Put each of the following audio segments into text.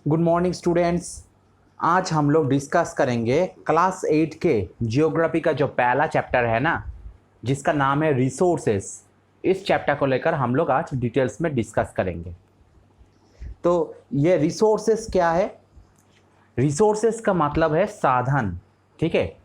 Good morning students. आज हम लोग डिस्कस करेंगे क्लास 8 के जियोग्राफी का जो पहला चैप्टर है ना, जिसका नाम है रिसोर्सेस। इस चैप्टर को लेकर हम लोग आज डिटेल्स में डिस्कस करेंगे। तो ये रिसोर्सेस क्या है? रिसोर्सेस का मतलब है साधन, ठीक है।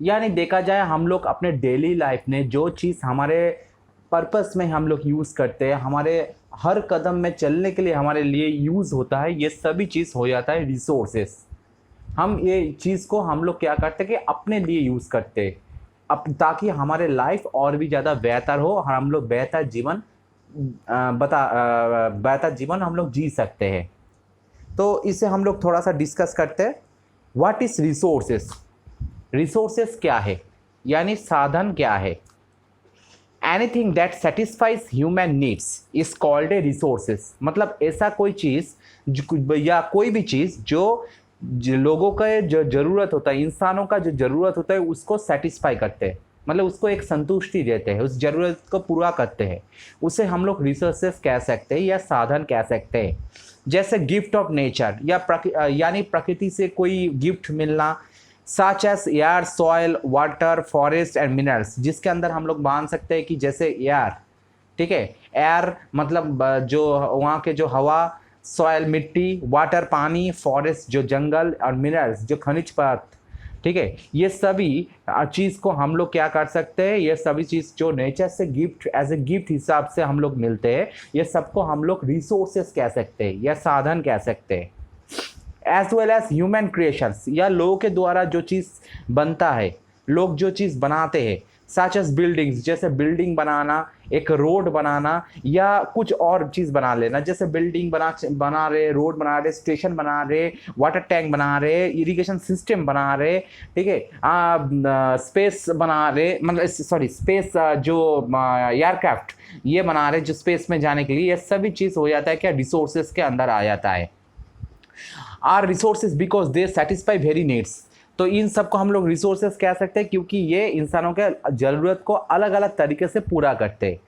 यानी देखा जाए हम लोग अपने डेली लाइफ में जो चीज़ हमारे पर्पस में हम लोग यूज़ करते हैं, हमारे हर कदम में चलने के लिए हमारे लिए यूज़ होता है, ये सभी चीज़ हो जाता है रिसोर्सेस। हम ये चीज़ को हम लोग क्या करते हैं कि अपने लिए यूज़ करते हैं ताकि हमारे लाइफ और भी ज़्यादा बेहतर हो और हम लोग बेहतर जीवन हम लोग जी सकते हैं। तो इसे हम लोग थोड़ा सा डिस्कस करते हैं। What is resources? रिसोर्सेस क्या है, यानी साधन क्या है? Anything that satisfies human needs is called a resources. मतलब ऐसा कोई चीज़ या कोई भी चीज़ जो लोगों का जो ज़रूरत होता है, इंसानों का जो ज़रूरत होता है, उसको सेटिस्फाई करते हैं, मतलब उसको एक संतुष्टि देते हैं, उस ज़रूरत को पूरा करते हैं। उसे हम लोग रिसोर्सेस कह सकते हैं या साधन कह सकते हैं। जैसे गिफ्ट ऑफ नेचर यानी प्रकृति से कोई गिफ्ट मिलना, such as air, soil, water, forest and minerals, जिसके अंदर हम लोग मान सकते हैं कि जैसे एयर, ठीक है, एयर मतलब जो वहाँ के जो हवा, सॉयल मिट्टी, वाटर पानी, फॉरेस्ट जो जंगल और मिनरल्स जो खनिज पदार्थ, ठीक है, ये सभी चीज़ को हम लोग क्या कर सकते हैं, ये सभी चीज़ जो नेचर से गिफ्ट एज ए गिफ्ट हिसाब से हम लोग मिलते हैं, ये सबको हम लोग रिसोर्सेस कह सकते हैं या साधन कह सकते हैं। As well as human creations, या लोगों के द्वारा जो चीज़ बनता है, लोग जो चीज़ बनाते हैं, सच एज बिल्डिंग्स, जैसे बिल्डिंग बनाना, एक रोड बनाना या कुछ और चीज़ बना लेना, जैसे बिल्डिंग बना रहे, रोड बना रहे, स्टेशन बना रहे, वाटर टैंक बना रहे, इरिगेशन सिस्टम बना रहे, ठीक है, स्पेस बना रहे, मतलब सॉरी स्पेस जो एयरक्राफ्ट ये बना रहे जो स्पेस में जाने के लिए, ये सभी चीज़ हो जाता है क्या, रिसोर्सेज के अंदर आ जाता है। Are resources because they satisfy very needs. तो इन सब को हम लोग रिसोर्सेज कह सकते हैं क्योंकि ये इंसानों के ज़रूरत को अलग अलग तरीके से पूरा करते हैं।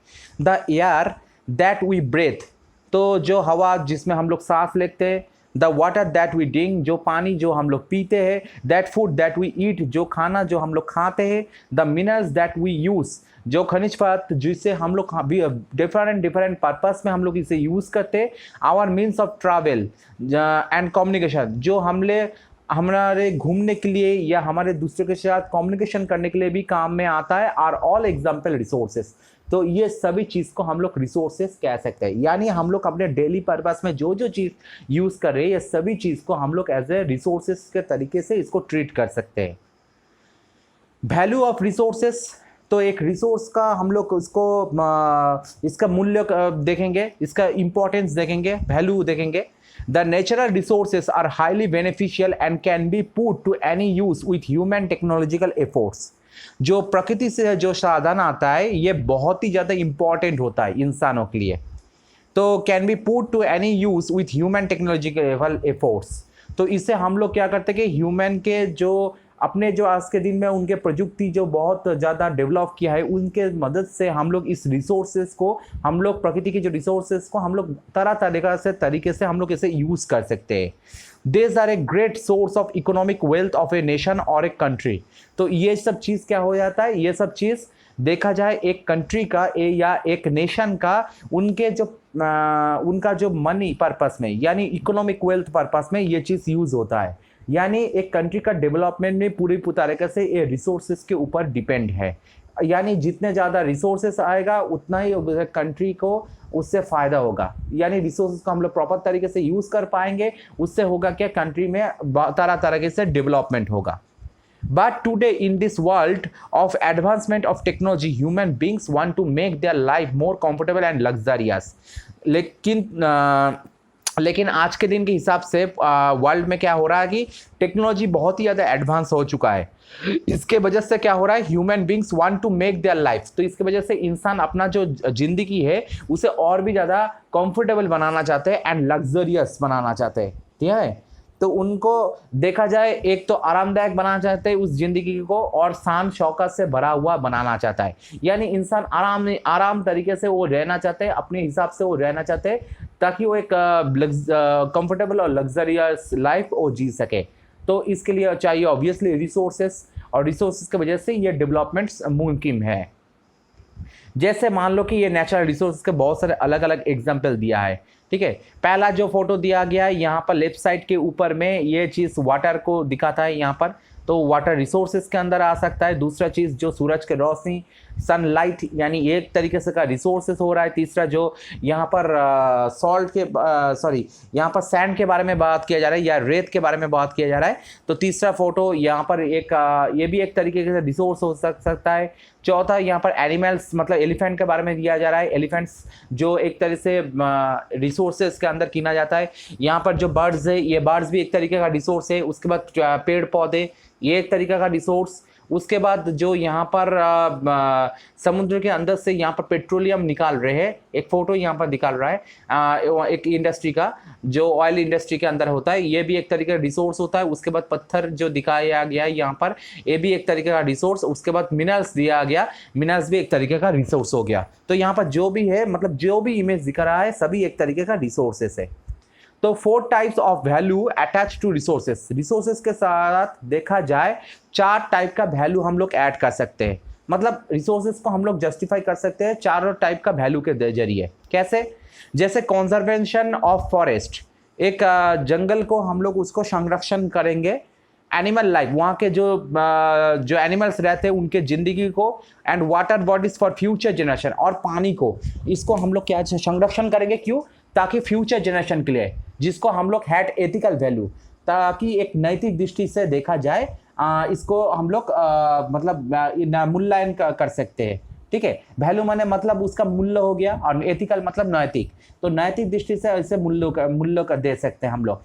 The air that we breathe, तो जो हवा जिसमें हम लोग सांस लेते हैं, the water that we drink, जो पानी जो हम लोग पीते हैं, that food that we eat, जो खाना जो हम लोग खाते हैं, the minerals that we use, जो खनिज पदार्थ जिससे हम लोग डिफरेंट पर्पस में हम लोग इसे यूज़ करते हैं, our means of travel and communication, जो हमारे घूमने के लिए या हमारे दूसरे के साथ कम्युनिकेशन करने के लिए भी काम में आता है, आर ऑल एग्जाम्पल रिसोर्सेस। तो ये सभी चीज़ को हम लोग रिसोर्सेस कह सकते हैं, यानी हम लोग अपने डेली पर्पस में जो जो चीज़ यूज़ कर रहे हैं, ये सभी चीज़ को हम लोग एज ए रिसोर्सेस के तरीके से इसको ट्रीट कर सकते हैं। वैल्यू ऑफ रिसोर्सेस, तो एक रिसोर्स का हम लोग इसका मूल्य देखेंगे, इसका इंपॉर्टेंस देखेंगे, वैल्यू देखेंगे। The natural resources are highly beneficial and can be put to any use with human technological efforts. जो प्रकृति से जो साधन आता है ये बहुत ही ज़्यादा इंपॉर्टेंट होता है इंसानों के लिए। तो can be put to any use with human technological efforts, तो इससे हम लोग क्या करते हैं कि ह्यूमन के जो अपने जो आज के दिन में उनके प्रजुक्ति जो बहुत ज़्यादा डेवलप किया है, उनके मदद से हम लोग इस रिसोर्सेज को, हम लोग प्रकृति के जो रिसोर्सेज को हम लोग तरीके से हम लोग इसे यूज़ कर सकते हैं। These are a great source of economic wealth of a nation और ए कंट्री। तो ये सब चीज़ क्या हो जाता है, ये सब चीज़ देखा जाए एक कंट्री का या एक नेशन का, उनका जो मनी पर्पस में यानी इकोनॉमिक वेल्थ पर्पस में ये चीज़ यूज़ होता है। यानी एक कंट्री का डेवलपमेंट में पूरी तरीके से ये रिसोर्सेज के ऊपर डिपेंड है। यानी जितने ज़्यादा रिसोर्सेस आएगा उतना ही कंट्री को उससे फ़ायदा होगा। यानी रिसोर्सेज को हम लोग प्रॉपर तरीके से यूज़ कर पाएंगे, उससे होगा क्या, कंट्री में तरह तरह से डेवलपमेंट होगा। But today in this world of advancement of technology, human beings want to make their life more comfortable and luxurious. लेकिन आज के दिन के हिसाब से वर्ल्ड में क्या हो रहा है कि टेक्नोलॉजी बहुत ही ज़्यादा एडवांस हो चुका है। इसके वजह से क्या हो रहा है, human beings want to make their life, तो इसके वजह से इंसान अपना जो ज़िंदगी है उसे और भी ज़्यादा कंफर्टेबल बनाना चाहते हैं एंड लग्जरियस बनाना चाहते हैं, ठीक है। तो उनको देखा जाए एक तो आरामदायक बनाना चाहते हैं उस ज़िंदगी को, और शान शौकत से भरा हुआ बनाना चाहता है। यानी इंसान आराम तरीके से वो रहना चाहते हैं, अपने हिसाब से वो रहना चाहते हैं, ताकि वो एक कंफर्टेबल और लग्जरियस लाइफ वो जी सके। तो इसके लिए चाहिए ऑब्वियसली रिसोर्सेस, और रिसोर्सेज की वजह से ये डेवलपमेंट्स मुमकिन है। जैसे मान लो कि ये नेचुरल रिसोर्स के बहुत सारे अलग अलग एग्जाम्पल दिया है, ठीक है। पहला जो फोटो दिया गया है यहाँ पर लेफ्ट साइड के ऊपर में, ये चीज़ वाटर को दिखाता है यहाँ पर, तो वाटर रिसोर्सेज के अंदर आ सकता है। दूसरा चीज़ जो सूरज के रोशनी, सनलाइट, यानी एक तरीके से का रिसोर्सेज हो रहा है। तीसरा जो यहाँ पर सॉल्ट के यहाँ पर सैंड के बारे में बात किया जा रहा है या रेत के बारे में बात किया जा रहा है, तो तीसरा फोटो यहाँ पर एक ये भी एक तरीके से रिसोर्स हो सकता है। चौथा यहाँ पर एनिमल्स, मतलब एलिफेंट के बारे में दिया जा रहा है। एलिफेंट्स जो एक तरह से रिसोर्सेज के अंदर गिना जाता है। यहाँ पर जो बर्ड्स है, ये बर्ड्स भी एक तरीके का रिसोर्स है। उसके बाद पेड़ पौधे, ये एक तरीका का रिसोर्स। उसके बाद जो यहाँ पर समुद्र के अंदर से यहाँ पर पेट्रोलियम निकाल रहे हैं, एक फोटो यहाँ पर निकाल रहा है एक इंडस्ट्री का, जो ऑयल इंडस्ट्री के अंदर होता है, ये भी एक तरीके का रिसोर्स होता है। उसके बाद पत्थर जो दिखाया गया है यहाँ पर, ये भी एक तरीके का रिसोर्स। उसके बाद मिनरल्स दिया गया, मिनरल्स भी एक तरीके का रिसोर्स हो गया। तो यहाँ पर जो भी है, मतलब जो भी इमेज दिखा रहा है, सभी एक तरीके का रिसोर्सेस है। तो 4 types of value attach to resources. Resources के साथ देखा जाए 4 टाइप का वैल्यू हम लोग ऐड कर सकते हैं। मतलब रिसोर्सेस को हम लोग जस्टिफाई कर सकते हैं 4 टाइप का वैल्यू के जरिए। कैसे? जैसे कंजर्वेशन ऑफ फॉरेस्ट, एक जंगल को हम लोग उसको संरक्षण करेंगे। एनिमल लाइफ, वहाँ के जो एनिमल्स रहते हैं उनके ज़िंदगी को। And water bodies for future generation, और पानी को, इसको हम लोग क्या संरक्षण करेंगे, क्यों? ताकि फ्यूचर जनरेशन के लिए, जिसको हम लोग हैड एथिकल वैल्यू, ताकि एक नैतिक दृष्टि से देखा जाए इसको हम लोग मतलब मूल्यांकन कर सकते हैं, ठीक है। वैल्यू माने मतलब उसका मूल्य हो गया, और एथिकल मतलब नैतिक। तो नैतिक दृष्टि से इसे मूल्य का दे सकते हैं हम लोग।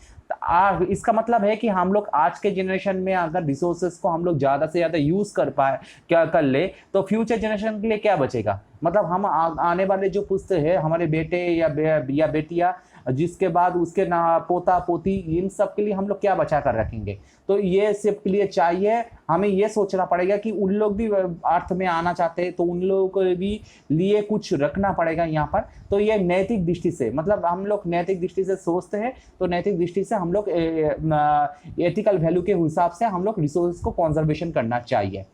इसका मतलब है कि हम लोग आज के जनरेशन में अगर रिसोर्सेज को हम लोग ज़्यादा से ज़्यादा यूज़ कर ले, तो फ्यूचर जनरेशन के लिए क्या बचेगा। मतलब हम आने वाले जो पुश्ते हैं, हमारे बेटे या बेटियाँ, जिसके बाद उसके ना पोता पोती, इन सब के लिए हम लोग क्या बचा कर रखेंगे। तो ये सब के लिए चाहिए हमें ये सोचना पड़ेगा कि उन लोग भी अर्थ में आना चाहते हैं, तो उन लोगों को भी लिए कुछ रखना पड़ेगा यहाँ पर। तो ये नैतिक दृष्टि से, मतलब हम लोग नैतिक दृष्टि से सोचते हैं, तो नैतिक दृष्टि से हम लोग एथिकल वैल्यू के हिसाब से हम लोग रिसोर्स को कंजर्वेशन करना चाहिए।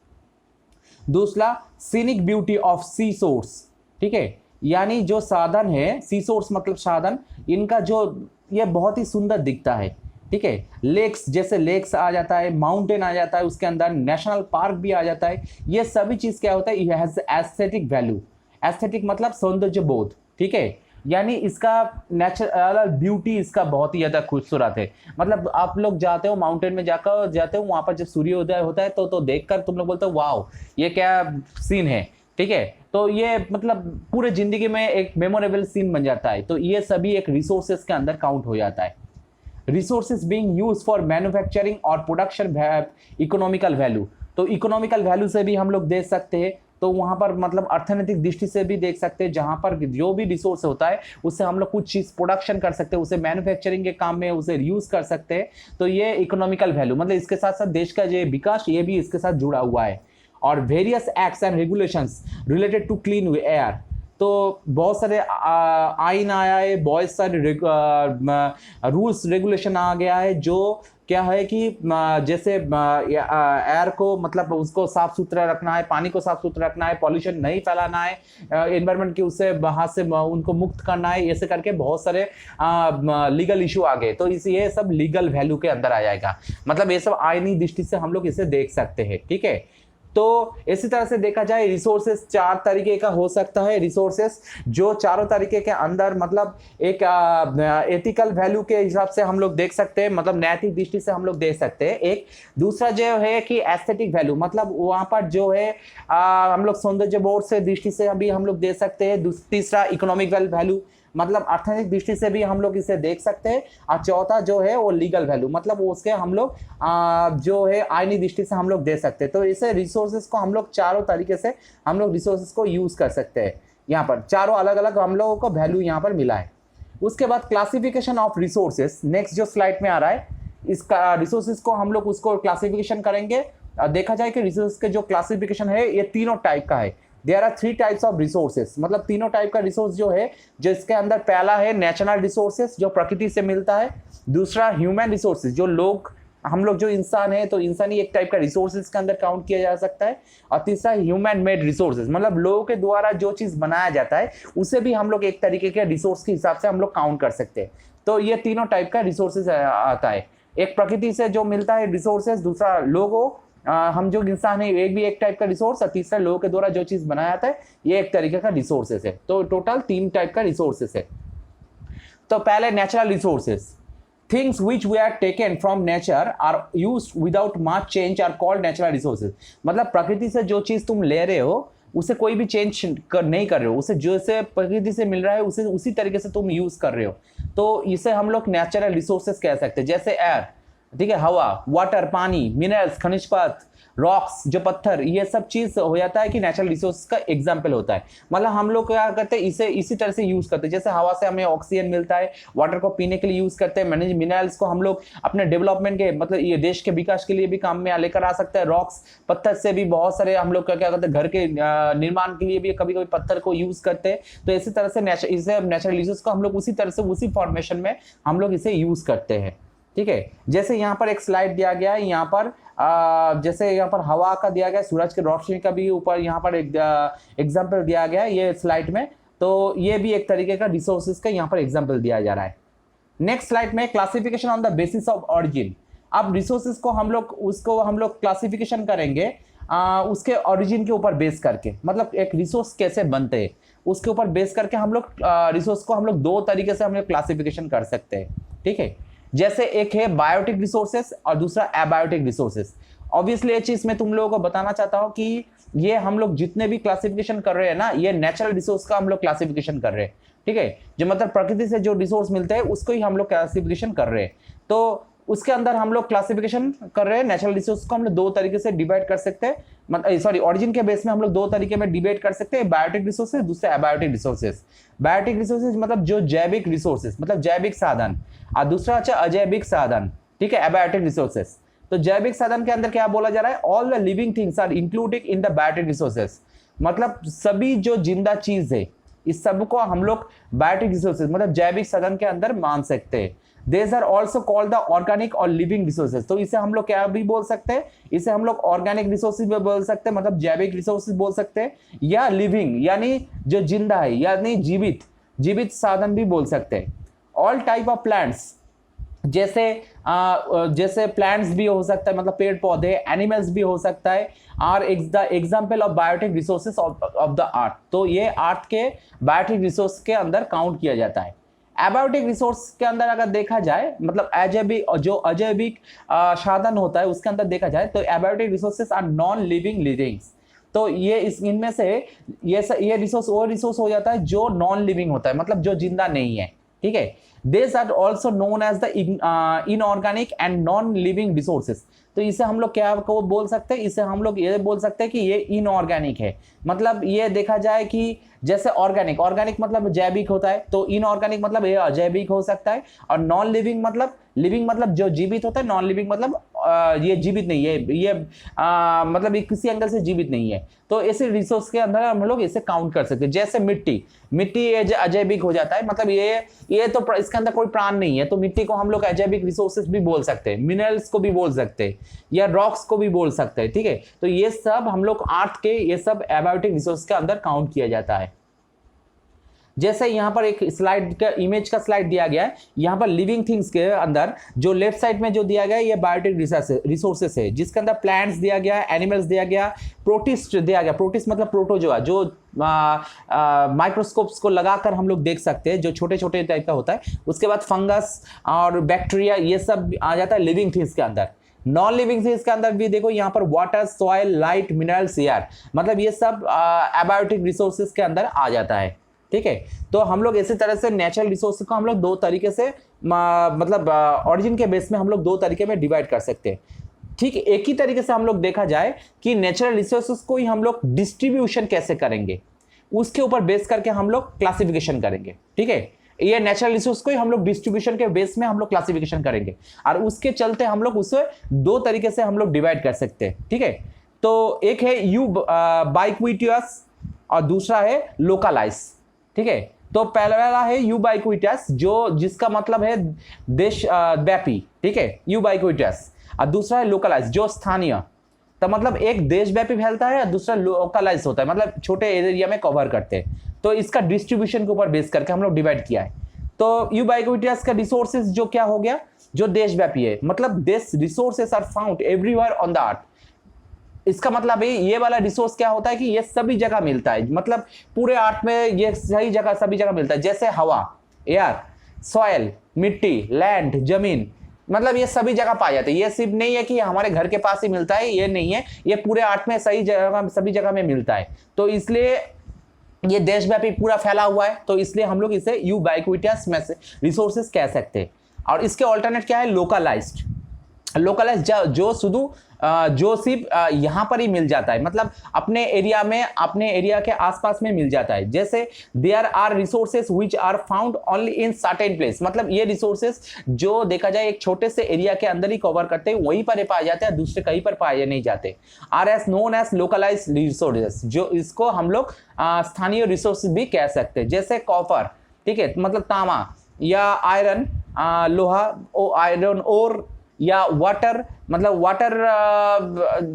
दूसरा, scenic beauty of sea source, ठीक है। यानी जो साधन है, सी सोर्स मतलब साधन, इनका जो ये बहुत ही सुंदर दिखता है, ठीक है। लेक्स, जैसे लेक्स आ जाता है, माउंटेन आ जाता है, उसके अंदर नेशनल पार्क भी आ जाता है। ये सभी चीज़ क्या होता है, ये हैज एस्थेटिक वैल्यू। एस्थेटिक मतलब सौंदर्य बोध, ठीक है। यानी इसका नेचुरल ब्यूटी इसका बहुत ही ज़्यादा खूबसूरत है। मतलब आप लोग जाते हो माउंटेन में जाते हो, वहाँ पर जब सूर्योदय होता है तो देखकर तुम लोग बोलते हो वाओ ये क्या सीन है, ठीक है। तो ये मतलब पूरे ज़िंदगी में एक मेमोरेबल सीन बन जाता है। तो ये सभी एक रिसोर्सेज के अंदर काउंट हो जाता है। Resources being use for manufacturing और प्रोडक्शन इकोनॉमिकल वैल्यू, तो इकोनॉमिकल वैल्यू से भी हम लोग देख सकते हैं। तो वहाँ पर मतलब अर्थनैतिक दृष्टि से भी देख सकते हैं, जहाँ पर जो भी रिसोर्स होता है उससे हम लोग कुछ चीज़ प्रोडक्शन कर सकते हैं, उसे मैन्युफैक्चरिंग के काम में उसे यूज़ कर सकते हैं। तो ये इकोनॉमिकल वैल्यू, मतलब इसके साथ साथ देश का जो विकास ये भी इसके साथ जुड़ा हुआ है। और various acts and regulations related to clean air, तो बहुत सारे आइन आया है, बहुत सारे रूल्स रेगुलेशन आ गया है, जो क्या है कि जैसे एयर को मतलब उसको साफ सुथरा रखना है, पानी को साफ सुथरा रखना है, पॉल्यूशन नहीं फैलाना है, एनवायरनमेंट के उससे हाथ से उनको मुक्त करना है, ऐसे करके बहुत सारे लीगल इशू आ गए। तो ये सब लीगल वैल्यू के अंदर आ जाएगा। मतलब ये सब आईनी दृष्टि से हम लोग इसे देख सकते हैं, ठीक है। तो इसी तरह से देखा जाए रिसोर्सेस 4 तरीके का हो सकता है। रिसोर्सेस जो चारों तरीके के अंदर मतलब एक एथिकल वैल्यू के हिसाब से हम लोग देख सकते हैं, मतलब नैतिक दृष्टि से हम लोग देख सकते हैं। एक दूसरा जो है कि एस्थेटिक वैल्यू, मतलब वहाँ पर जो है हम लोग सौंदर्य बोध से दृष्टि से अभी हम लोग देख सकते हैं। तीसरा इकोनॉमिकल वैल्यू, मतलब अर्थनैतिक दृष्टि से भी हम लोग इसे देख सकते हैं। और चौथा जो है वो लीगल वैल्यू, मतलब उसके हम लोग जो है आईनी दृष्टि से हम लोग दे सकते हैं। तो इसे रिसोर्सेज को हम लोग चारों तरीके से हम लोग रिसोर्सेज को यूज़ कर सकते हैं। यहाँ पर चारों अलग अलग हम लोगों को वैल्यू यहाँ पर मिला है। उसके बाद क्लासिफिकेशन ऑफ रिसोर्सेज, नेक्स्ट जो स्लाइड में आ रहा है, इसका रिसोर्सेज को हम लोग उसको क्लासिफिकेशन करेंगे। देखा जाए कि रिसोर्स के जो क्लासिफिकेशन है ये तीनों टाइप का है। There are 3 types of resources, मतलब तीनों टाइप का रिसोर्स जो है, जो इसके अंदर पहला है नेचुरल रिसोर्सेस जो प्रकृति से मिलता है, दूसरा ह्यूमन रिसोर्सेस जो लोग, हम लोग जो इंसान है तो इंसानी एक टाइप का रिसोर्सेज के अंदर काउंट किया जा सकता है, और तीसरा ह्यूमन मेड रिसोर्सेज, मतलब लोगों के द्वारा जो चीज बनाया जाता है उसे भी हम लोग एक तरीके के रिसोर्स के हिसाब से हम लोग काउंट कर सकते हैं। तो ये तीनों टाइप का रिसोर्सेज आता है, एक प्रकृति से जो मिलता है रिसोर्सेज, दूसरा लोगों हम जो इंसान है एक भी एक टाइप का रिसोर्स, और तीसरा लोगों के द्वारा जो चीज बनाया जाता है ये एक तरीके का रिसोर्सेज है। तो टोटल 3 टाइप का रिसोर्सेज है। तो पहले natural resources, things which we are taken from nature are used without much change are called natural resources। मतलब प्रकृति से जो चीज तुम ले रहे हो उसे कोई भी चेंज नहीं कर रहे हो, उसे जैसे प्रकृति से मिल रहा है उसे उसी तरीके से तुम यूज कर रहे हो, तो इसे हम लोग नेचुरल रिसोर्सेज कह सकते हैं। जैसे एयर, ठीक है, हवा, वाटर, पानी, मिनरल्स, खनिज पदार्थ, रॉक्स जो पत्थर, ये सब चीज हो जाता है कि नेचुरल रिसोर्स का एग्जाम्पल होता है। मतलब हम लोग क्या करते हैं, इसे इसी तरह से यूज करते हैं, जैसे हवा से हमें ऑक्सीजन मिलता है, वाटर को पीने के लिए यूज करते हैं, मिनरल्स को हम लोग अपने डेवलपमेंट के, मतलब ये देश के विकास के लिए भी काम में लेकर आ सकते हैं। रॉक्स, पत्थर से भी बहुत सारे हम लोग क्या करते हैं, घर के निर्माण के लिए भी कभी कभी पत्थर को यूज करते हैं। तो इसी तरह से इसे नेचुरल रिसोर्स को हम लोग उसी तरह से उसी फॉर्मेशन में हम लोग इसे यूज करते हैं, ठीक है। जैसे यहाँ पर एक स्लाइड दिया गया है, यहाँ पर जैसे यहाँ पर हवा का दिया गया, सूरज की रोशनी का भी ऊपर यहाँ पर एक एग्जाम्पल दिया गया है ये स्लाइड में, तो ये भी एक तरीके का रिसोर्सेज का यहाँ पर एग्जाम्पल दिया जा रहा है। नेक्स्ट स्लाइड में classification on the basis of origin. अब रिसोर्सेज को हम लोग क्लासिफिकेशन करेंगे उसके ऑरिजिन के ऊपर बेस करके, मतलब एक रिसोर्स कैसे बनते हैं उसके ऊपर बेस करके हम लोग रिसोर्स को हम लोग 2 तरीके से हम लोग क्लासिफिकेशन कर सकते हैं, ठीक है। जैसे एक है बायोटिक रिसोर्सेस और दूसरा एबायोटिक रिसोर्सेस। ऑब्वियसली ये चीज मैं तुम लोगों को बताना चाहता हूं कि ये हम लोग जितने भी क्लासिफिकेशन कर रहे हैं ना, ये नेचुरल रिसोर्स का हम लोग क्लासिफिकेशन कर रहे हैं, ठीक है। जो मतलब प्रकृति से जो रिसोर्स मिलते हैं उसको ही हम लोग क्लासिफिकेशन कर रहे हैं। तो उसके अंदर हम लोग क्लासिफिकेशन कर रहे हैं, नेचुरल रिसोर्स को हम लोग 2 तरीके से डिवाइड कर सकते हैं, मतलब ऑरिजिन के बेस में हम लोग 2 तरीके में डिवाइड कर सकते हैं, बायोटिक रिसोर्सेज, दूसरे एबायोटिक रिसोर्सेज। बायोटिक रिसोर्सेज मतलब जो जैविक रिसोर्सेज, मतलब जैविक साधन, और दूसरा अच्छा अजैविक साधन, ठीक है, एबायोटिक रिसोर्सेज। तो जैविक साधन के अंदर क्या बोला जा रहा है, all the living things are included in the biotic resources, मतलब सभी जो जिंदा चीज है इस सब को हम लोग बायोटिक रिसोर्सेज मतलब जैविक साधन के अंदर मान सकते हैं। These are also called the organic और living resources। तो इसे हम लोग क्या भी बोल सकते हैं, इसे हम लोग ऑर्गेनिक रिसोर्सेज भी बोल सकते हैं, मतलब जैविक रिसोर्सेज बोल सकते हैं, या लिविंग यानी जो जिंदा है यानी जीवित साधन भी बोल सकते हैं। ऑल टाइप ऑफ प्लांट्स, जैसे प्लांट्स भी हो सकता है, मतलब पेड़ पौधे, एनिमल्स भी हो सकता है, और the example of biotic resources of the earth. तो ये अर्थ के बायोटिक रिसोर्स के अंदर काउंट किया जाता है। एबायोटिक रिसोर्स के अंदर अगर देखा जाए, मतलब अजैविक साधन होता है उसके अंदर देखा जाए, तो abiotic resources are non living livings. तो ये इनमें से ये रिसोर्स वो रिसोर्स हो जाता है जो नॉन लिविंग होता है, मतलब जो जिंदा नहीं है, ठीक है। This are also known as the inorganic and non living resources. तो इसे हम लोग क्या को बोल सकते हैं, इसे हम लोग ये बोल सकते हैं कि ये इनऑर्गेनिक है। मतलब ये देखा जाए कि जैसे ऑर्गेनिक मतलब जैविक होता है, तो इनऑर्गेनिक मतलब ये अजैविक हो सकता है, और नॉन लिविंग मतलब जो जीवित होता है, नॉन लिविंग मतलब ये जीवित नहीं है, ये मतलब ये किसी एंगल से जीवित नहीं है। तो ऐसे रिसोर्स के अंदर हम लोग इसे काउंट कर सकते हैं। जैसे मिट्टी अजैविक हो जाता है, मतलब ये तो इसके अंदर कोई प्राण नहीं है, तो मिट्टी को हम लोग अजैविक रिसोर्सेज भी बोल सकते हैं, मिनरल्स को भी बोल सकते हैं, या रॉक्स को भी बोल सकते हैं, ठीक है। तो ये सब हम लोग अर्थ के ये सब एबायोटिक रिसोर्स के अंदर काउंट किया जाता है। जैसे यहाँ पर एक स्लाइड का इमेज का स्लाइड दिया गया है, यहाँ पर लिविंग थिंग्स के अंदर जो लेफ्ट साइड में जो दिया गया है ये बायोटिक रिसोर्सेस है, जिसके अंदर प्लांट्स दिया गया है, एनिमल्स दिया गया, प्रोटिस्ट दिया गया। प्रोटिस्ट मतलब प्रोटोजोआ, जो माइक्रोस्कोप्स को लगाकर हम लोग देख सकते हैं, जो छोटे छोटे टाइप का होता है। उसके बाद फंगस और बैक्टीरिया, ये सब आ जाता है लिविंग थिंग्स के अंदर। नॉन लिविंग थिंग्स के अंदर भी देखो यहाँ पर water, soil, light, minerals, air, मतलब ये सब एबायोटिक रिसोर्सेज के अंदर आ जाता है, ठीक है। तो हम लोग इसी तरह से नेचुरल रिसोर्स को हम लोग 2 तरीके से मतलब ऑरिजिन के बेस में हम लोग 2 तरीके में डिवाइड कर सकते हैं, ठीक। एक ही तरीके से हम लोग देखा जाए कि नेचुरल रिसोर्सेज को ही हम लोग डिस्ट्रीब्यूशन कैसे करेंगे, उसके ऊपर बेस करके हम लोग क्लासिफिकेशन करेंगे, ठीक है। ये नेचुरल रिसोर्स को ही हम लोग डिस्ट्रीब्यूशन के बेस में हम लोग क्लासिफिकेशन करेंगे, और उसके चलते हम लोग उसे 2 तरीके से हम लोग डिवाइड कर सकते हैं, ठीक है। तो एक है बाइक्विटियस और दूसरा है लोकलाइज। ठीक है, तो पहला है यूबाइक्विटस, जो जिसका मतलब है देश व्यापी। ठीक है, यूबाइक्विटस। और दूसरा है लोकलाइज, जो स्थानीय। तो मतलब एक देशव्यापी फैलता है और दूसरा लोकलाइज होता है, मतलब छोटे एरिया में कवर करते हैं। तो इसका डिस्ट्रीब्यूशन के ऊपर बेस करके हम लोग डिवाइड किया है। तो यूबाइक्विटस का रिसोर्सेज जो क्या हो गया, जो देशव्यापी है, मतलब this resources are found everywhere on the earth. इसका मतलब है ये वाला रिसोर्स क्या होता है कि ये सभी जगह मिलता है, मतलब पूरे अर्थ में ये सही जगह सभी जगह मिलता है। जैसे हवा, एयर, सॉइल, मिट्टी, लैंड, जमीन, मतलब ये सभी जगह पाया जाता है। ये सिर्फ नहीं है कि हमारे घर के पास ही मिलता है, ये नहीं है, ये पूरे अर्थ में सही जगह सभी जगह में मिलता है। तो इसलिए ये देशव्यापी पूरा फैला हुआ है, तो इसलिए हम लोग इसे यूबाइक्विटस में से रिसोर्सेस कह सकते हैं। और इसके ऑल्टरनेट क्या है, लोकलाइज्ड। लोकलाइज जो शुद्ध जो सिर्फ यहाँ पर ही मिल जाता है, मतलब अपने एरिया में, अपने एरिया के आसपास में मिल जाता है। जैसे there are resources which are found only in certain place, मतलब ये रिसोर्सेस जो देखा जाए एक छोटे से एरिया के अंदर ही कवर करते हैं, वहीं पर पाए जाते हैं, दूसरे कहीं पर पाए नहीं जाते। Are as known as localise resources, जो इसको हम लोग स्थानीय रिसोर्सेस भी कह सकते हैं। जैसे कॉपर, ठीक है, मतलब तांबा, या आयरन, लोहा, आयरन ओर, या वाटर, मतलब वाटर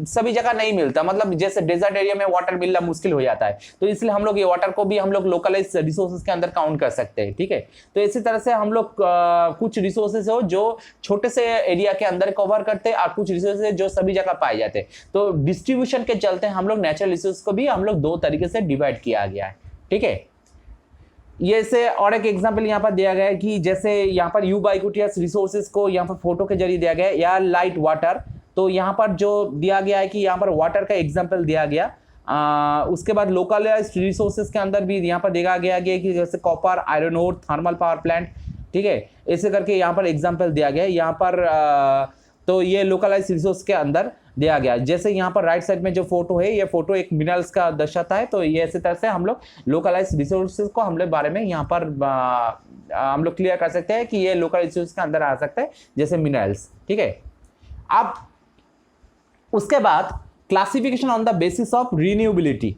सभी जगह नहीं मिलता, मतलब जैसे डेजर्ट एरिया में वाटर मिलना मुश्किल हो जाता है, तो इसलिए हम लोग ये वाटर को भी हम लोग लोकलाइज रिसोर्सेज के अंदर काउंट कर सकते हैं। ठीक है, तो इसी तरह से हम लोग कुछ रिसोर्सेज हो जो छोटे से एरिया के अंदर कवर करते हैं, और कुछ रिसोर्सेज जो सभी जगह पाए जाते हैं। तो डिस्ट्रीब्यूशन के चलते हम लोग नेचुरल रिसोर्स को भी हम लोग दो तरीके से डिवाइड किया गया है। ठीक है, ये से और एक एग्जांपल यहाँ पर दिया गया है कि जैसे यहाँ पर यूबाइक्विटस रिसोर्सेज को यहाँ पर फोटो के जरिए दिया गया है, या लाइट वाटर। तो यहाँ पर जो दिया गया है कि यहाँ पर वाटर का एग्जांपल दिया गया। उसके बाद लोकलाइज्ड रिसोर्सेज के अंदर भी यहाँ पर देखा गया कि जैसे copper, iron ore, thermal power plant. ठीक है, ऐसे करके यहाँ पर एग्जाम्पल दिया गया है। यहाँ पर तो ये लोकलाइज्ड रिसोर्स के अंदर दिया गया। जैसे यहाँ पर राइट साइड में जो फोटो है, ये फोटो एक मिनरल्स का दर्शाता है। तो ये इसी तरह से हम लोग लोकलाइज्ड रिसोर्सेज को हम लोग बारे में यहाँ पर हम लोग क्लियर कर सकते हैं कि ये लोकल रिसोर्स के अंदर आ सकता है, जैसे मिनरल्स। ठीक है, अब उसके बाद classification on the basis of renewability.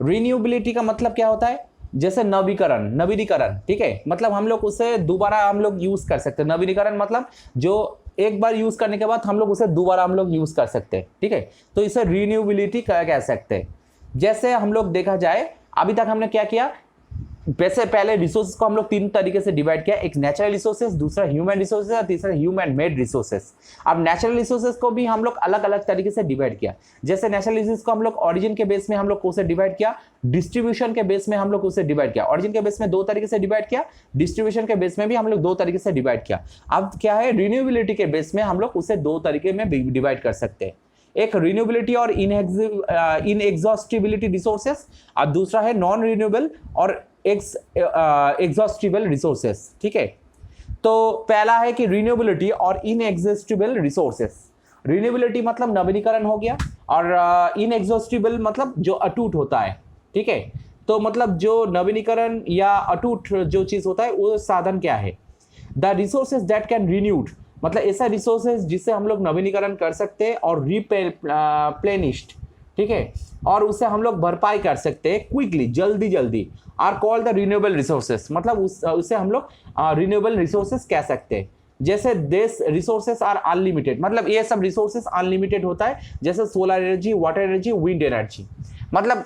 Renewability का मतलब क्या होता है, जैसे नवीनीकरण। ठीक है, मतलब हम लोग उसे दोबारा हम लोग यूज कर सकते हैं। नवीनीकरण मतलब जो एक बार यूज करने के बाद हम लोग उसे दोबारा हम लोग यूज कर सकते हैं। ठीक है, तो इसे रिन्यूएबिलिटी कह सकते हैं। जैसे हम लोग देखा जाए, अभी तक हमने क्या किया, वैसे पहले रिसोर्सेज को हम लोग तीन तरीके से डिवाइड किया, एक नेचुरल रिसोर्सेज, दूसरा ह्यूमन रिसोर्सेज और तीसरा ह्यूमन मेड रिसोर्सेज। अब नेचुरल रिसोर्सेज को भी हम लोग अलग अलग तरीके से डिवाइड किया। जैसे नेचुरल रिसोर्सेज को हम लोग ओरिजिन के बेस में हम लोग उसे डिवाइड किया, डिस्ट्रीब्यूशन के बेस में हम लोग उसे डिवाइड किया। ओरिजिन के बेस में दो तरीके से डिवाइड किया, डिस्ट्रीब्यूशन के बेस में भी हम लोग दो तरीके से डिवाइड किया। अब क्या है, रिन्यूएबिलिटी के बेस में हम लोग उसे दो तरीके में डिवाइड कर सकते हैं। एक रिन्यूएबिलिटी और इनएग्जॉस्टिबिलिटी रिसोर्सेस, और दूसरा है नॉन रिन्यूएबल और एग्जॉस्टिबल रिसोर्सेस। ठीक है, तो पहला है कि रिन्यूएबिलिटी और इनएग्जॉस्टिबल रिसोर्सेस। रिन्यूएबिलिटी मतलब नवीनीकरण हो गया, और इनएग्जॉस्टिबल मतलब जो अटूट होता है। ठीक है, तो मतलब जो नवीनीकरण या अटूट जो चीज होता है, वो साधन क्या है, the resources that can renewed, मतलब ऐसा रिसोर्सेज जिससे हम लोग नवीनीकरण कर सकते हैं और रिप्लेनिश्ड। ठीक है, और उसे हम लोग भरपाई कर सकते हैं क्विकली, जल्दी, are called the renewable resources, मतलब उसे हम लोग रिन्यूएबल रिसोर्सेस कह सकते हैं। जैसे दिस रिसोर्सेस आर अनलिमिटेड, मतलब ये सब रिसोर्सेस अनलिमिटेड होता है। जैसे solar energy, water energy, wind energy. मतलब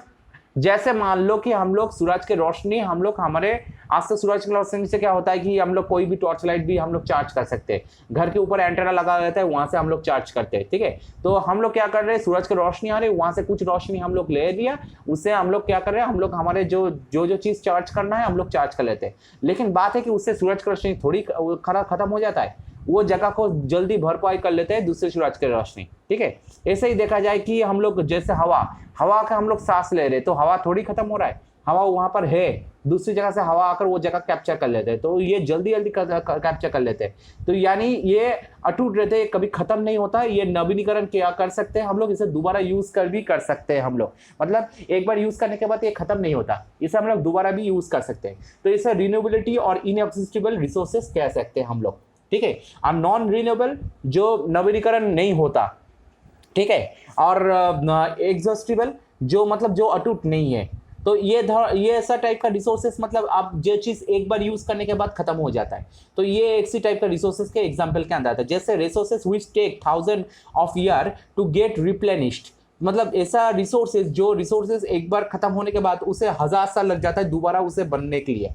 जैसे मान लो कि हम लोग सूरज की रोशनी, हम लोग हमारे आज से सूरज की रोशनी से क्या होता है कि हम लोग कोई भी टॉर्च लाइट भी हम लोग चार्ज कर सकते हैं। घर के ऊपर एंटेना लगा रहता है, वहां से हम लोग चार्ज करते हैं। ठीक है, तो हम लोग क्या कर रहे हैं, सूरज की रोशनी आ रही है, वहां से कुछ रोशनी हम लोग ले लिया, उससे हम लोग क्या कर रहे हैं, हम लोग हमारे जो चीज चार्ज करना है हम लोग चार्ज कर लेते हैं। लेकिन बात है कि उससे सूरज की रोशनी थोड़ी खत्म हो जाता है, वो जगह को जल्दी भरपाई कर लेते हैं दूसरे सूरज की रोशनी। ठीक है, ऐसे ही देखा जाए कि हम लोग जैसे हवा का हम लोग सांस ले रहे, तो हवा थोड़ी खत्म हो रहा है, हवा वहां पर है, दूसरी जगह से हवा आकर वो जगह कैप्चर कर लेते हैं, तो ये जल्दी कैप्चर कर लेते हैं। तो यानी ये अटूट रहते हैं, कभी खत्म नहीं होता। ये नवीनीकरण क्या कर सकते हैं हम लोग, इसे दोबारा यूज भी कर सकते हैं हम लोग, मतलब एक बार यूज करने के बाद ये खत्म नहीं होता, इसे हम लोग दोबारा भी यूज कर सकते हैं। तो इसे रिन्यूएबिलिटी और इनएग्जिस्टिबल रिसोर्सेस कह सकते हैं हम लोग। ठीक है, और नॉन रिन्यूएबल जो नवीनीकरण नहीं होता। ठीक है, और एग्जॉस्टिबल जो मतलब जो अटूट नहीं है। तो ये ऐसा टाइप का रिसोर्सेस, मतलब आप जो चीज़ एक बार यूज़ करने के बाद खत्म हो जाता है, तो ये एक सी टाइप का रिसोर्सेस के एग्जाम्पल के अंदर आता है। जैसे resources which take 1000 of year to get replenished, मतलब ऐसा रिसोर्सेज जो रिसोर्सेज एक बार खत्म होने के बाद उसे 1000 साल लग जाता है दोबारा उसे बनने के लिए,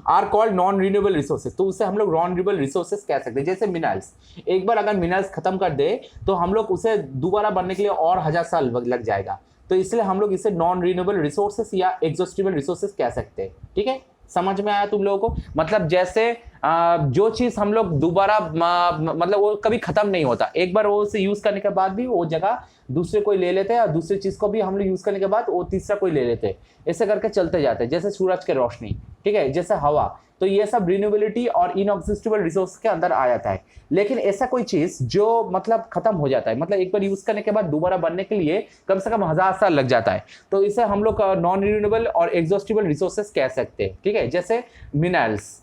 are called non renewable resources. तो उसे हम लोग नॉन रिन्यूएबल रिसोर्सेज कह सकते हैं। जैसे मिनरल्स, एक बार अगर मिनरल्स खत्म कर दे तो हम लोग उसे दोबारा बनने के लिए और 1000 साल लग जाएगा, तो इसलिए हम लोग इसे नॉन रिन्यूएबल रिसोर्सेज या एग्जॉस्टिबल रिसोर्सेज कह सकते हैं। ठीक है, समझ में आया तुम लोगों को? मतलब जैसे जो चीज़ हम लोग दोबारा मतलब वो कभी खत्म नहीं होता, एक बार वो उसे यूज़ करने के बाद भी वो जगह दूसरे कोई ले लेते हैं, और दूसरी चीज़ को भी हम लोग यूज़ करने के बाद वो तीसरा कोई ले लेते हैं, ऐसे करके चलते जाते हैं। जैसे सूरज की रोशनी, ठीक है, जैसे हवा, तो ये सब रिन्यूएबिलिटी और इनएग्जिस्टिबल रिसोर्स के अंदर आ जाता है। लेकिन ऐसा कोई चीज़ जो मतलब खत्म हो जाता है, मतलब एक बार यूज़ करने के बाद दोबारा बनने के लिए कम से कम 1000 साल लग जाता है, तो इसे हम लोग नॉन रिन्यूएबल और एग्जॉस्टिबल रिसोर्सेज कह सकते हैं। ठीक है, जैसे मिनरल्स,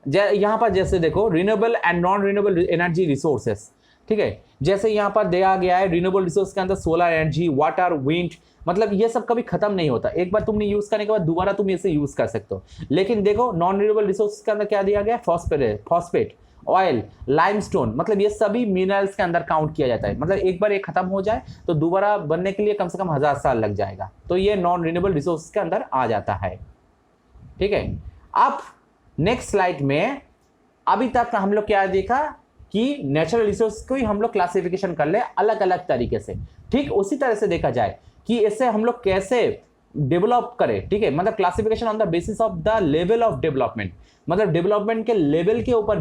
यहाँ पर जैसे देखो renewable and non renewable energy resources, ठीक है, जैसे यहाँ पर दिया गया है रिन्यूएबल रिसोर्स के अंदर सोलर एनर्जी, वाटर, विंड, मतलब ये सब कभी खत्म नहीं होता, एक बार तुमने यूज करने के बाद दोबारा तुम इसे यूज कर सकते हो। लेकिन देखो नॉन रिन्यूएबल रिसोर्स के अंदर क्या दिया गया है, फॉस्फेट, ऑयल, लाइमस्टोन, मतलब ये सभी मिनरल्स के अंदर काउंट किया जाता है। मतलब एक बार ये खत्म हो जाए तो दोबारा बनने के लिए कम से कम 1000 साल लग जाएगा, तो ये नॉन रिन्यूएबल रिसोर्स के अंदर आ जाता है। ठीक है, अब नेक्स्ट स्लाइड में अभी तक हम लोग क्या देखा कि नेचुरल रिसोर्स को ही हम लोग क्लासिफिकेशन कर ले अलग अलग तरीके से। ठीक उसी तरह से देखा जाए कि इसे हम लोग कैसे डेवलप करें। ठीक है, मतलब classification on the basis of the level of development, मतलब डेवलपमेंट के लेवल के ऊपर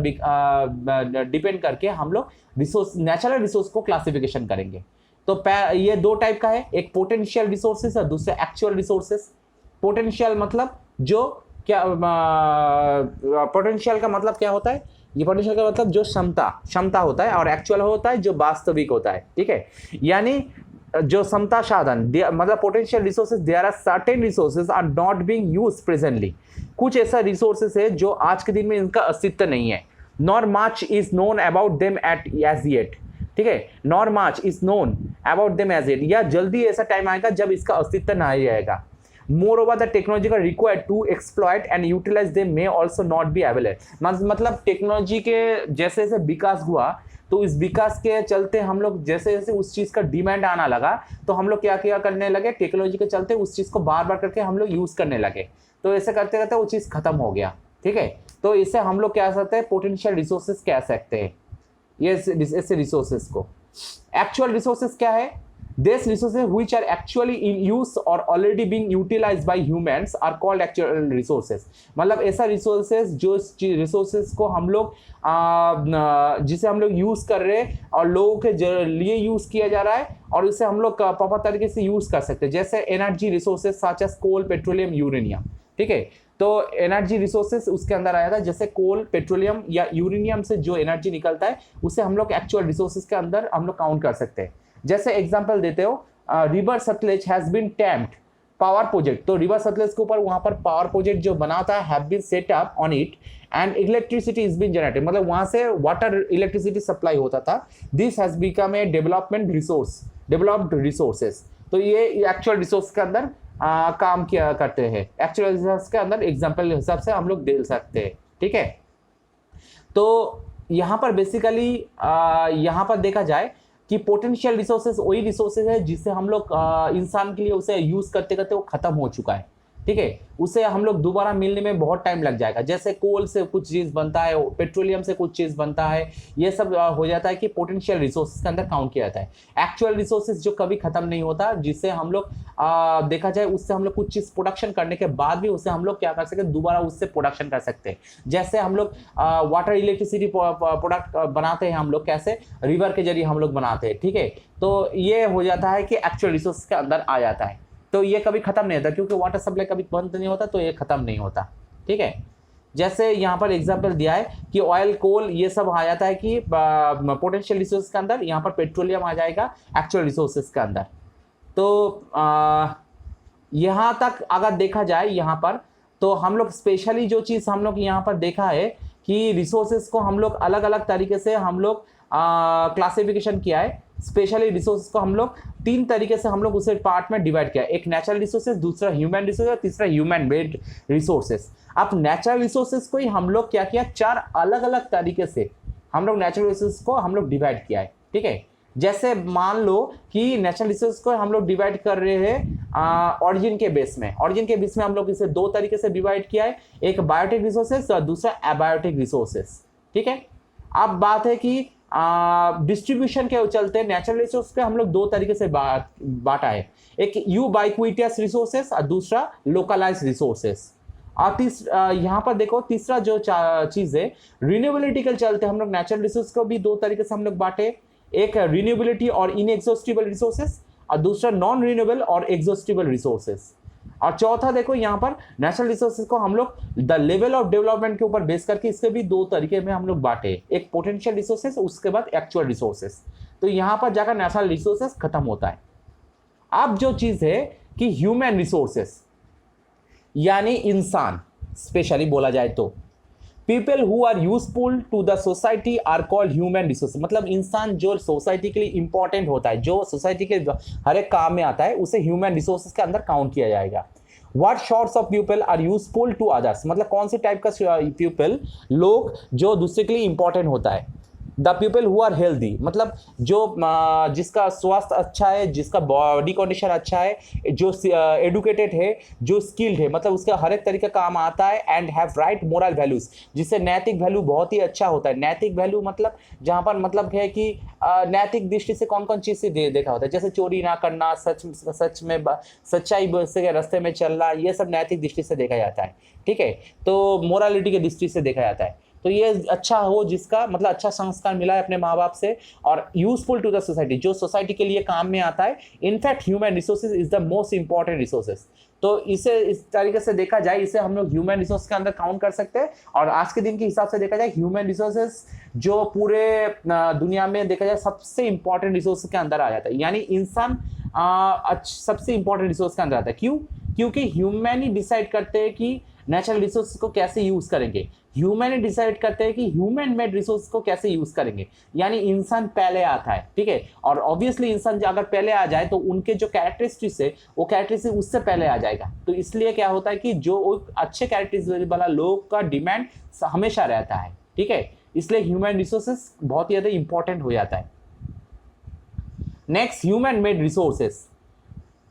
डिपेंड करके हम लोग रिसोर्स, नेचुरल रिसोर्स को क्लासिफिकेशन करेंगे। तो ये दो टाइप का है, एक पोटेंशियल रिसोर्सेस और दूसरे एक्चुअल रिसोर्सेस। पोटेंशियल मतलब जो क्या, पोटेंशियल का मतलब क्या होता है, ये पोटेंशियल का मतलब जो क्षमता होता है, और एक्चुअल होता है जो वास्तविक होता है। ठीक है, यानी जो क्षमता साधन, मतलब potential resources, there are certain resources are not being used presently, कुछ ऐसा रिसोर्सेज है जो आज के दिन में इनका अस्तित्व नहीं है। Nor much is known about them as yet, ठीक है, nor much is known about them as yet, या जल्दी ऐसा टाइम आएगा जब इसका अस्तित्व नहीं रहेगा। Moreover, the technology required to exploit and utilize them may also not be available। मतलब टेक्नोलॉजी के जैसे जैसे विकास हुआ, तो इस विकास के चलते हम लोग जैसे जैसे उस चीज़ का डिमांड आना लगा, तो हम लोग क्या क्या करने लगे, टेक्नोलॉजी के चलते उस चीज़ को बार बार करके हम लोग यूज़ करने लगे, तो ऐसे करते करते वो चीज़ खत्म हो गया। ठीक है, तो इसे हम लोग क्या सकते हैं, पोटेंशियल रिसोर्सेज कह सकते हैं ये ऐसे रिसोर्सेज को। एक्चुअल रिसोर्सेज क्या है, These resources which are actually in use or already being utilized by humans are called actual resources। मतलब ऐसा resources जो resources को हम लोग जिसे हम लोग यूज़ कर रहे हैं और लोगों के लिए यूज़ किया जा रहा है, और इसे हम लोग प्रॉपर तरीके से यूज़ कर सकते हैं। जैसे energy resources such as coal, petroleum, uranium. ठीक है, तो एनर्जी रिसोर्सेज उसके अंदर आया था, जैसे कोल, पेट्रोलियम या यूरेनियम से जो एनर्जी निकलता है उसे हम लोग एक्चुअल रिसोर्सेज के अंदर हम लोग काउंट कर सकते हैं। जैसे एग्जांपल देते हो, river Sutlej has been tapped power project, तो रिवर सतलेज के ऊपर वहां पर पावर प्रोजेक्ट जो बना था have been set up on it and electricity is been generated, मतलब वहां से वाटर इलेक्ट्रिसिटी सप्लाई होता था। This has become a development resource, developed resources. तो ये एक्चुअल रिसोर्स के अंदर काम किया करते हैं। एक्चुअल रिसोर्स के अंदर एग्जाम्पल हिसाब से हम लोग दे सकते हैं। ठीक है, तो यहाँ पर बेसिकली यहाँ पर देखा जाए कि पोटेंशियल रिसोर्सेज वही रिसोर्सेज है जिससे हम लोग इंसान के लिए उसे यूज़ करते करते वो ख़त्म हो चुका है। ठीक है, उसे हम लोग दोबारा मिलने में बहुत टाइम लग जाएगा। जैसे कोल से कुछ चीज़ बनता है, पेट्रोलियम से कुछ चीज़ बनता है, ये सब हो जाता है कि पोटेंशियल रिसोर्सेज के अंदर काउंट किया जाता है। एक्चुअल रिसोर्सेज जो कभी ख़त्म नहीं होता, जिससे हम लोग देखा जाए उससे हम लोग कुछ चीज़ प्रोडक्शन करने के बाद भी उसे हम लोग क्या कर सकते हैं, दोबारा उससे प्रोडक्शन कर सकते हैं। जैसे हम लोग वाटर इलेक्ट्रिसिटी प्रोडक्ट बनाते हैं, हम लोग कैसे, रिवर के जरिए हम लोग बनाते हैं। ठीक है, तो ये हो जाता है कि एक्चुअल रिसोर्स के अंदर आ जाता है, तो ये कभी खत्म नहीं होता, क्योंकि वाटर सप्लाई कभी बंद नहीं होता, तो ये खत्म नहीं होता। ठीक है, जैसे यहाँ पर एग्जांपल दिया है कि ऑयल, कोल, ये सब आ जाता है कि पोटेंशियल रिसोर्स के अंदर, यहाँ पर पेट्रोलियम आ जाएगा एक्चुअल रिसोर्सेज के अंदर। तो यहाँ तक अगर देखा जाए यहाँ पर, तो हम लोग स्पेशली जो चीज़ हम लोग यहाँ पर देखा है कि रिसोर्सेज को हम लोग अलग अलग तरीके से हम लोग क्लासिफिकेशन किया है। स्पेशली रिसोर्सेज को हम लोग 3 तरीके से हम लोग उसे पार्ट में डिवाइड किया, एक नेचुरल रिसोर्सेज, दूसरा ह्यूमन रिसोर्सेज और तीसरा ह्यूमन मेड रिसोर्सेज। अब नेचुरल रिसोर्सेज को ही हम लोग क्या किया, 4 अलग अलग तरीके से हम लोग नेचुरल रिसोर्सेज को हम लोग डिवाइड किया है, ठीक है। जैसे मान लो कि नेचुरल रिसोर्स को हम लोग डिवाइड कर रहे हैं ऑरिजिन के बेस में। ऑरिजिन के बेस में हम लोग इसे 2 तरीके से डिवाइड किया है, एक बायोटिक रिसोर्सेस और दूसरा एबायोटिक रिसोर्सेस, ठीक है। अब बात है कि डिस्ट्रीब्यूशन के चलते नेचुरल रिसोर्स के हम लोग 2 तरीके से बांटा है, एक यूबाइक्विटियस रिसोर्सेस और दूसरा लोकलाइज्ड रिसोर्सेस। और यहाँ पर देखो तीसरा जो चीज है रिन्यूएबिलिटी के चलते हम लोग नेचुरल रिसोर्स को भी 2 तरीके से हम लोग बांटे, एक रिन्यूएबिलिटी और इनएग्जॉस्टिबल रिसोर्सेस और दूसरा नॉन रिन्यूएबल और एग्जॉस्टिबल रिसोर्सेस। और चौथा देखो यहाँ पर नेचुरल रिसोर्सेज को हम लोग द लेवल ऑफ डेवलपमेंट के ऊपर बेस करके इसके भी 2 तरीके में हम लोग बांटे, एक पोटेंशियल रिसोर्सेज उसके बाद एक्चुअल रिसोर्सेज। तो यहाँ पर जाकर नेचुरल रिसोर्सेज खत्म होता है। अब जो चीज है कि ह्यूमन रिसोर्सेज यानी इंसान, स्पेशली बोला जाए तो people who are useful to the society are called human resource. मतलब इंसान जो सोसाइटी के लिए इंपॉर्टेंट होता है, जो सोसाइटी के हर एक काम में आता है, उसे ह्यूमन रिसोर्सेज के अंदर काउंट किया जाएगा। What sorts of people are useful to others, मतलब कौन से टाइप का पीपल, लोग जो दूसरे के लिए इंपॉर्टेंट होता है। The people who are healthy, मतलब जो जिसका स्वास्थ्य अच्छा है, जिसका बॉडी कंडीशन अच्छा है, जो एडुकेटेड है, जो स्किल्ड है, मतलब उसका हर एक तरीके का काम आता है, and have right moral values, जिससे नैतिक वैल्यू बहुत ही अच्छा होता है। नैतिक वैल्यू मतलब जहाँ पर मतलब है कि नैतिक दृष्टि से कौन कौन चीज से देखा होता है, जैसे चोरी ना करना, सच में सच्चाई के रास्ते में चलना, ये सब नैतिक दृष्टि से देखा जाता है, ठीक है। तो मोरालिटी के दृष्टि से देखा जाता है। तो ये अच्छा हो जिसका मतलब अच्छा संस्कार मिला है अपने माँ बाप से, और यूजफुल टू द सोसाइटी, जो सोसाइटी के लिए काम में आता है। In fact human resources is the most important resources. तो इसे इस तरीके से देखा जाए, इसे हम लोग ह्यूमन रिसोर्स के अंदर काउंट कर सकते हैं। और आज के दिन के हिसाब से देखा जाए, ह्यूमन रिसोर्सेज जो पूरे दुनिया में देखा जाए सबसे इंपॉर्टेंट रिसोर्स के अंदर आ जाता है, यानी इंसान सबसे इंपॉर्टेंट रिसोर्स के अंदर आता है। क्यों? क्योंकि ह्यूमन ही डिसाइड करते हैं कि नेचुरल रिसोर्स को कैसे यूज करेंगे, ह्यूमन ही डिसाइड करते हैं कि ह्यूमन मेड रिसोर्स को कैसे यूज करेंगे, यानी इंसान पहले आता है, ठीक है। और ऑब्वियसली इंसान अगर पहले आ जाए तो उनके जो कैरेक्टरिस्टिक्स है वो कैरेक्टरिस्टिक उससे पहले आ जाएगा। तो इसलिए क्या होता है कि जो अच्छे कैरेक्टरिस्टिक वाला लोग का डिमांड हमेशा रहता है, ठीक है। इसलिए ह्यूमन रिसोर्सेस बहुत ही ज्यादा इंपॉर्टेंट हो जाता है। नेक्स्ट, ह्यूमन मेड रिसोर्सेस,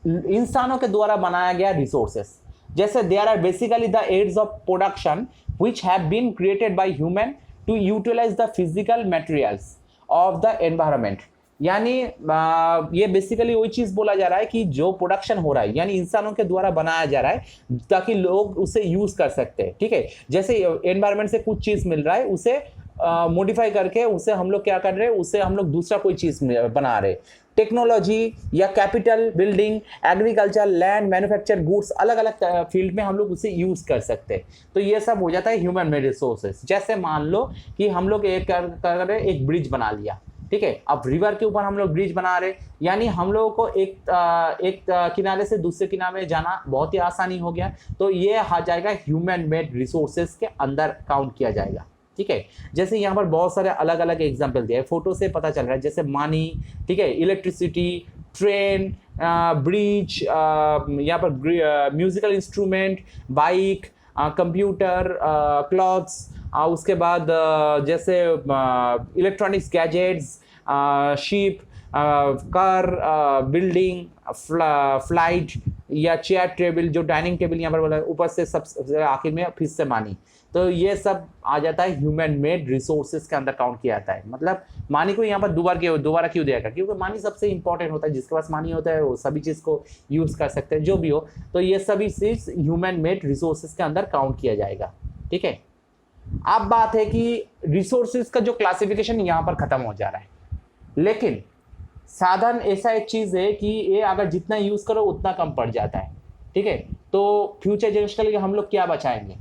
इंसानों के द्वारा बनाया गया रिसोर्सेस। जैसे there are basically the aids of production which have been created by human to utilize the physical materials of the environment। यानी ये बेसिकली वही चीज बोला जा रहा है कि जो प्रोडक्शन हो रहा है यानी इंसानों के द्वारा बनाया जा रहा है ताकि लोग उसे यूज कर सकते हैं, ठीक है। जैसे एनवायरनमेंट से कुछ चीज मिल रहा है, उसे मॉडिफाई करके उसे हम लोग क्या कर रहे हैं, उसे हम लोग दूसरा कोई चीज बना रहे। टेक्नोलॉजी या capital, building, agriculture, land, manufacture, goods, अलग अलग फील्ड में हम लोग उसे यूज कर सकते हैं। तो ये सब हो जाता है ह्यूमन मेड रिसोर्सेस। जैसे मान लो कि हम लोग एक ब्रिज बना लिया, ठीक है। अब रिवर के ऊपर हम लोग ब्रिज बना रहे, यानी हम लोगों को एक किनारे से दूसरे किनारे जाना बहुत ही आसानी हो गया। तो ये आ जाएगा ह्यूमन मेड रिसोर्सेस के अंदर काउंट किया जाएगा, ठीक है। जैसे यहाँ पर बहुत सारे अलग अलग एग्जाम्पल दिए, फोटो से पता चल रहा है, जैसे मनी, ठीक है, इलेक्ट्रिसिटी, ट्रेन, ब्रिज, यहाँ पर musical instrument, bike, computer, clothes, उसके बाद जैसे electronics gadgets, ship, car, building, flight या चेयर टेबल, जो डाइनिंग टेबल यहाँ पर बोला, ऊपर से सब आखिर में फिर से मानी। तो ये सब आ जाता है ह्यूमन मेड रिसोर्सेज के अंदर काउंट किया जाता है। मतलब मानी को यहाँ पर दोबारा क्यों दिया गया, क्योंकि मानी सबसे इंपॉर्टेंट होता है, जिसके पास मानी होता है वो सभी चीज़ को यूज कर सकते हैं, जो भी हो। तो ये सभी चीज ह्यूमन मेड रिसोर्सेज के अंदर काउंट किया जाएगा, ठीक है। अब बात है कि रिसोर्सेज का जो क्लासिफिकेशन यहाँ पर खत्म हो जा रहा है, लेकिन साधन ऐसा एक चीज है कि ये अगर जितना यूज करो उतना कम पड़ जाता है, ठीक है। तो फ्यूचर जनरेशन के लिए हम लोग क्या बचाएंगे,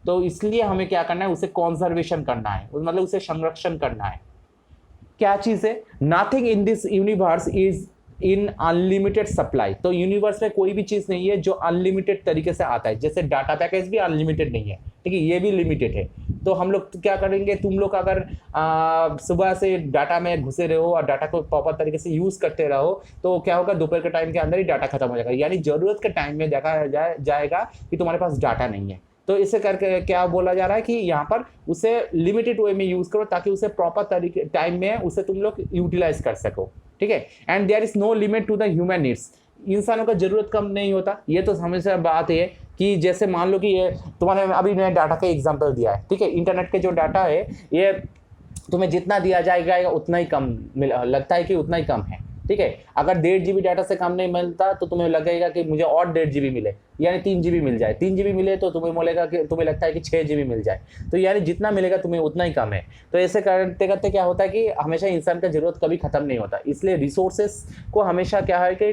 तो इसलिए हमें क्या करना है, उसे कॉन्जर्वेशन करना है, मतलब उसे संरक्षण करना है। क्या चीज है, nothing in this universe is in unlimited supply. तो यूनिवर्स में कोई भी चीज नहीं है जो अनलिमिटेड तरीके से आता है, जैसे डाटा पैकेज भी अनलिमिटेड नहीं है, ठीक है, ये भी लिमिटेड है। तो हम लोग क्या करेंगे, तुम लोग अगर सुबह से डाटा में घुसे रहो और डाटा को प्रॉपर तरीके से यूज करते रहो तो क्या होगा, दोपहर के टाइम के अंदर ही डाटा खत्म हो जाएगा, यानी जरूरत के टाइम में देखा जाएगा कि तुम्हारे पास डाटा नहीं है। तो इसे करके क्या बोला जा रहा है कि यहाँ पर उसे लिमिटेड वे में यूज करो ताकि उसे प्रॉपर तरीके टाइम में उसे तुम लोग यूटिलाइज कर सको, ठीक है। And there is no limit to the human needs, इंसानों का जरूरत कम नहीं होता। ये तो हमेशा बात है कि जैसे मान लो कि ये तुम्हारे अभी मैंने डाटा का एग्जांपल दिया है, ठीक है, इंटरनेट के जो डाटा है ये तुम्हें जितना दिया जाएगा उतना ही कम लगता है कि उतना ही कम है, ठीक है। अगर 1.5 GB डाटा से कम नहीं मिलता तो तुम्हें लगेगा कि मुझे और 1.5 GB मिले, यानी 3 GB मिल जाए। 3 GB मिले तो तुम्हें बोलेगा कि तुम्हें लगता है कि 6 GB मिल जाए, तो यानी जितना मिलेगा तुम्हें उतना ही कम है। तो ऐसे करते करते क्या होता है कि हमेशा इंसान का जरूरत कभी खत्म नहीं होता, इसलिए रिसोर्सेस को हमेशा क्या है कि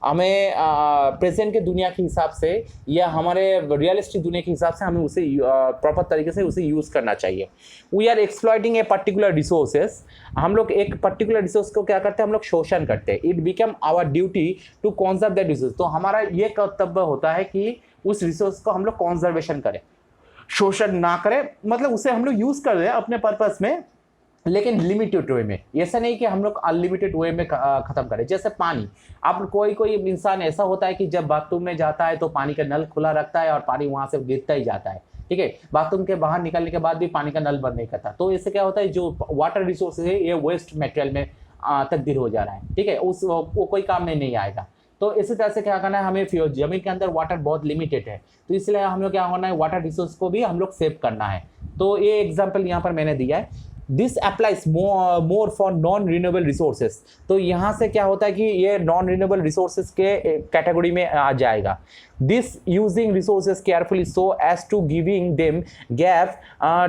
हमें प्रेजेंट के दुनिया के हिसाब से या हमारे रियलिस्टिक दुनिया के हिसाब से हमें उसे प्रॉपर तरीके से उसे यूज़ करना चाहिए। We are exploiting a particular resources, हम लोग एक पर्टिकुलर रिसोर्स को क्या करते हैं, हम लोग शोषण करते हैं। It become our duty to conserve that resource, तो हमारा ये कर्तव्य होता है कि उस रिसोर्स को हम लोग कॉन्जर्वेशन करें, शोषण ना करें, मतलब उसे हम लोग यूज़ कर रहे हैं अपने पर्पस में लेकिन लिमिटेड वे में। ऐसा नहीं कि हम लोग अनलिमिटेड वे में खत्म करें। जैसे पानी, अब कोई इंसान ऐसा होता है कि जब बाथरूम में जाता है तो पानी का नल खुला रखता है और पानी वहां से गिरता ही जाता है, ठीक है, बाथरूम के बाहर निकलने के बाद भी पानी का नल बंद नहीं करता। तो इससे क्या होता है, जो वाटर रिसोर्स है ये वेस्ट मटेरियल में तब्दील हो जा रहा है, ठीक है, वो कोई काम में नहीं आएगा। तो इसी तरह से क्या करना है, हमें जमीन के अंदर वाटर बहुत लिमिटेड है, तो इसलिए हम लोग क्या होना है, वाटर रिसोर्स को भी हम लोग सेव करना है। तो ये एग्जाम्पल यहाँ पर मैंने दिया है। This applies more for non renewable resources, तो यहाँ से क्या होता है कि ये नॉन रिन्यूएबल रिसोर्सेज के कैटेगरी में आ जाएगा। This using resources carefully so as to giving them gap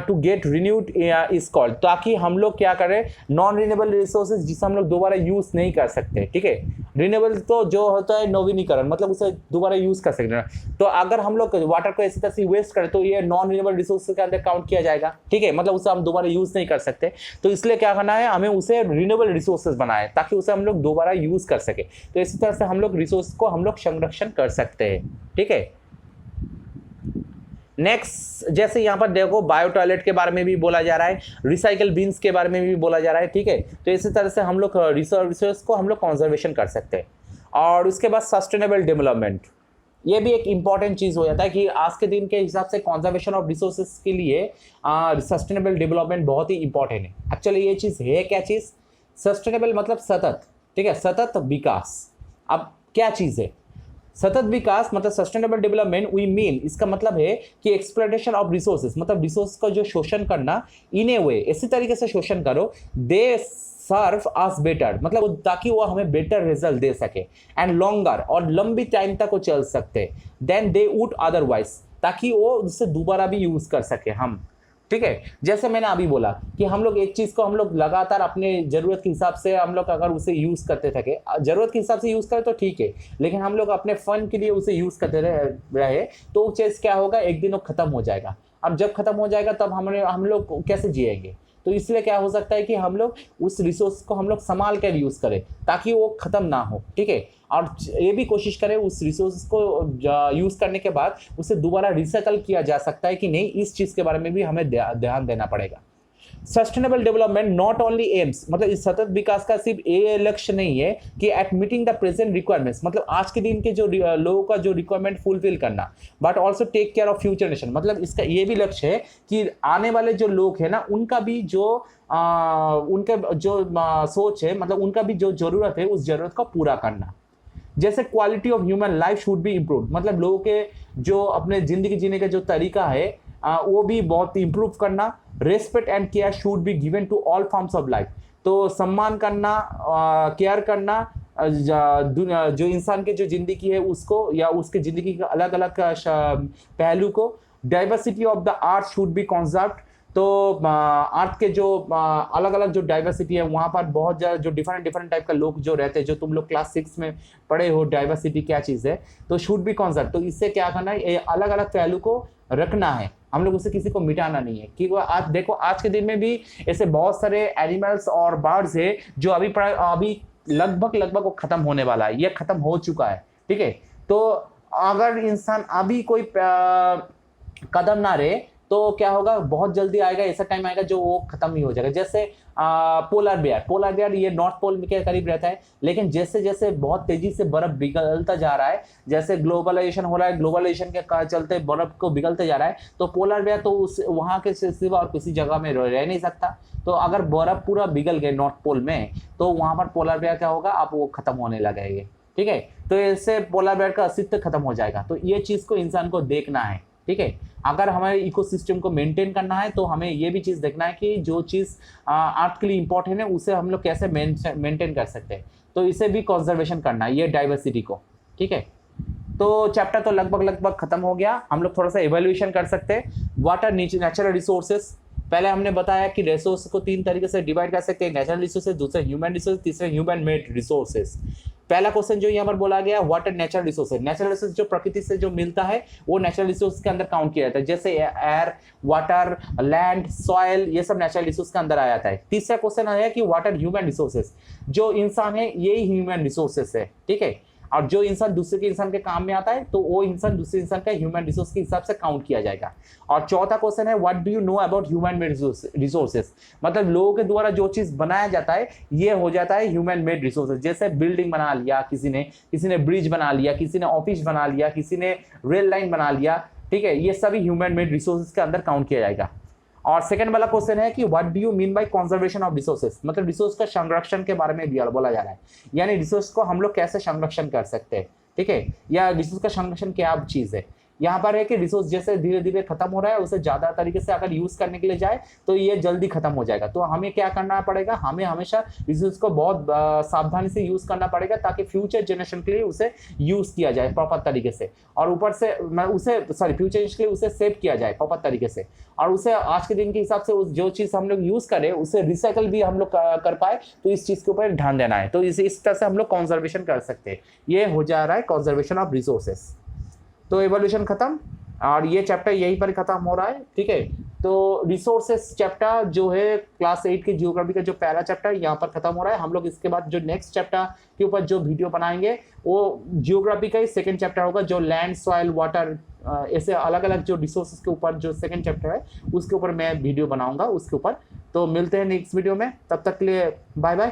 to get renewed is called, ताकि हम लोग क्या करें, नॉन रिन्यूएबल रिसोर्सेज जिसे हम लोग दोबारा यूज नहीं कर सकते, ठीक है, रिन्यूएबल तो जो होता है नवीनीकरण, मतलब उसे दोबारा यूज कर सकते हैं। तो अगर हम लोग वाटर को इसी तरह से वेस्ट करें तो ये नॉन रिन्यूएबल रिसोर्सेज के अंदर काउंट किया जाएगा, ठीक है, मतलब उसे हम दोबारा यूज नहीं कर सकते। तो इसलिए क्या करना है, हमें उसे रिन्यूएबल रिसोर्सेज बनाए ताकि उसे हम लोग दोबारा यूज कर सके। तो इसी तरह से हम लोग रिसोर्स को हम लोग संरक्षण कर सकते हैं, ठीक है। नेक्स्ट, जैसे यहाँ पर देखो बायो टॉयलेट के बारे में भी बोला जा रहा है, रिसाइकल बिन्स के बारे में भी बोला जा रहा है, ठीक है। तो इसी तरह से हम लोग रिसोर्स को हम लोग कंजर्वेशन कर सकते हैं। और उसके बाद सस्टेनेबल डेवलपमेंट, ये भी एक इंपॉर्टेंट चीज हो जाता है कि आज के दिन के हिसाब से कंजर्वेशन ऑफ रिसोर्सेज के लिए सस्टेनेबल डेवलपमेंट बहुत ही इंपॉर्टेंट है। एक्चुअली ये चीज है क्या चीज, सस्टेनेबल मतलब सतत, ठीक है, सतत विकास। अब क्या चीज है सतत विकास, मतलब सस्टेनेबल डेवलपमेंट वी मीन, इसका मतलब है कि एक्सप्लॉयटेशन ऑफ रिसोर्सेज, मतलब रिसोर्स का जो शोषण करना इन ए वे, इसी तरीके से शोषण करो, दे सर्व अस बेटर, मतलब ताकि वो हमें बेटर रिजल्ट दे सके, एंड लॉन्गर, और लंबी टाइम तक वो चल सकते, देन दे वुड अदरवाइज, ताकि वो उससे दोबारा भी यूज कर सके हम, ठीक है। जैसे मैंने अभी बोला कि हम लोग एक चीज को हम लोग लगातार अपने जरूरत के हिसाब से हम लोग अगर उसे यूज करते थके, जरूरत के हिसाब से यूज करें तो ठीक है, लेकिन हम लोग अपने फन के लिए उसे यूज करते रहे तो वो चीज क्या होगा, एक दिन वो खत्म हो जाएगा। अब जब खत्म हो जाएगा तब हम लोग कैसे जिएंगे। तो इसलिए क्या हो सकता है कि हम लोग उस रिसोर्स को हम लोग संभाल कर यूज करें ताकि वो खत्म ना हो, ठीक है। और ये भी कोशिश करें उस रिसोर्स को यूज करने के बाद उसे दोबारा रिसाइकल किया जा सकता है कि नहीं, इस चीज के बारे में भी हमें ध्यान देना पड़ेगा। Sustainable development not only AIIMS, मतलब इस सतत विकास का सिर्फ ये लक्ष्य नहीं है कि at meeting the present requirements, मतलब आज के दिन के जो लोगों का जो रिक्वायरमेंट फुलफिल करना, but also take care of future nation, मतलब इसका ये भी लक्ष्य है कि आने वाले जो लोग हैं ना उनका भी जो उनका जो सोच है, मतलब उनका भी जो जरूरत है उस जरूरत को पूरा करना। जैसे quality of human life should be improve, मतलब लोगों के जो अपने जिंदगी जीने का जो तरीका है वो भी बहुत इम्प्रूव करना। Respect and care should be given to all forms of life, तो सम्मान करना, केयर करना जो इंसान की जो जिंदगी है उसको या उसके जिंदगी के अलग अलग पहलू को। Diversity of the art should be conserved, तो आर्ट के जो अलग अलग जो डाइवर्सिटी है वहाँ पर बहुत ज़्यादा जो डिफरेंट टाइप का लोग जो रहते हैं, जो तुम लोग क्लास 6 में पढ़े हो डाइवर्सिटी क्या चीज़ है, तो शुड बी कंजर्व। तो इससे क्या करना है, अलग अलग पहलू को रखना है, हम लोग उसे किसी को मिटाना नहीं है। क्योंकि आज देखो आज के दिन में भी ऐसे बहुत सारे एनिमल्स और बर्ड्स है जो अभी लगभग वो खत्म होने वाला है, ये खत्म हो चुका है, ठीक है। तो अगर इंसान अभी कोई कदम ना रहे तो क्या होगा, बहुत जल्दी आएगा, ऐसा टाइम आएगा जो वो खत्म ही हो जाएगा। जैसे पोलर बेयर ये नॉर्थ पोल के करीब रहता है, लेकिन जैसे जैसे बहुत तेजी से बर्फ पिघलता जा रहा है, जैसे ग्लोबलाइजेशन हो रहा है, ग्लोबलाइजेशन के चलते बर्फ को पिघलते जा रहा है, तो पोलर बेयर तो उस वहां के सिवा और किसी जगह में रह नहीं सकता। तो अगर बर्फ पूरा पिघल गए नॉर्थ पोल में, तो वहां पर पोलर बेयर क्या होगा, अब वो खत्म होने लगेंगे। ठीक है, तो इससे पोलर बेयर का अस्तित्व खत्म हो जाएगा। तो ये चीज को इंसान को देखना है। ठीक है, अगर हमारे इकोसिस्टम को मेंटेन करना है तो हमें ये भी चीज़ देखना है कि जो चीज़ अर्थ के लिए इंपॉर्टेंट है उसे हम लोग कैसे मेंटेन कर सकते हैं। तो इसे भी कंजर्वेशन करना है, ये डाइवर्सिटी को। ठीक है, तो चैप्टर तो लगभग खत्म हो गया। हम लोग थोड़ा सा एवेल्युएशन कर सकते हैं। What are natural resources. पहले हमने बताया कि रिसोर्स को 3 तरीके से डिवाइड कर सकते हैं, नेचुरल रिसोर्सेज, दूसरे ह्यूमन रिसोर्स, तीसरे ह्यूमन मेड रिसोर्सेज। पहला क्वेश्चन जो यहाँ पर बोला गया, what are natural resources. Natural resource जो प्रकृति से जो मिलता है वो नेचुरल रिसोर्स के अंदर काउंट किया जाता है, जैसे एयर, वाटर, लैंड, सॉइल, ये सब नेचुरल रिसोर्स के अंदर आ जाता है। तीसरा क्वेश्चन आया कि व्हाट आर ह्यूमन रिसोर्सेज। जो इंसान है यही ह्यूमन रिसोर्सेज है। ठीक है, और जो इंसान दूसरे के इंसान के काम में आता है तो वो इंसान दूसरे इंसान का ह्यूमन रिसोर्स के हिसाब से काउंट किया जाएगा। और चौथा क्वेश्चन है, what do you know about human made resources. मतलब लोगों के द्वारा जो चीज बनाया जाता है ये हो जाता है ह्यूमन मेड रिसोर्सेज। जैसे बिल्डिंग बना लिया किसी ने ब्रिज बना लिया, किसी ने ऑफिस बना लिया, किसी ने रेल लाइन बना लिया। ठीक है, ये सभी ह्यूमन मेड रिसोर्सेज के अंदर काउंट किया जाएगा। और सेकंड वाला क्वेश्चन है कि what do you mean by conservation of resources. मतलब रिसोर्स का संरक्षण के बारे में भी बोला जा रहा है, यानी रिसोर्स को हम लोग कैसे संरक्षण कर सकते हैं। ठीक है, या रिसोर्स का संरक्षण क्या चीज है। यहाँ पर है कि रिसोर्स जैसे धीरे धीरे खत्म हो रहा है, उसे ज्यादा तरीके से अगर यूज करने के लिए जाए तो ये जल्दी खत्म हो जाएगा। तो हमें क्या करना पड़ेगा, हमें हमेशा रिसोर्स को बहुत सावधानी से यूज करना पड़ेगा, ताकि फ्यूचर जनरेशन के लिए उसे यूज किया जाए प्रॉपर तरीके से। और ऊपर से फ्यूचर जनरेशन के लिए उसे सेव किया जाए प्रॉपर तरीके से। और उसे आज के दिन के हिसाब से जो चीज हम लोग यूज करें उसे रिसाइकल भी हम लोग कर पाए, तो इस चीज के ऊपर ध्यान देना है। तो इस तरह से हम लोग कंजर्वेशन कर सकते हैं। ये हो जा रहा है कंजर्वेशन ऑफ रिसोर्सेस। तो एवोल्यूशन खत्म, और ये चैप्टर यहीं पर खत्म हो रहा है। ठीक है, तो रिसोर्सेस चैप्टर जो है क्लास 8 के जियोग्राफी का जो पहला चैप्टर यहाँ पर खत्म हो रहा है। हम लोग इसके बाद जो नेक्स्ट चैप्टर के ऊपर जो वीडियो बनाएंगे वो जियोग्राफी का ही सेकंड चैप्टर होगा, जो लैंड, सॉइल, वाटर, ऐसे अलग अलग जो रिसोर्सेस के ऊपर जो सेकंड चैप्टर है उसके ऊपर मैं वीडियो बनाऊंगा उसके ऊपर। तो मिलते हैं नेक्स्ट वीडियो में, तब तक के लिए बाय बाय।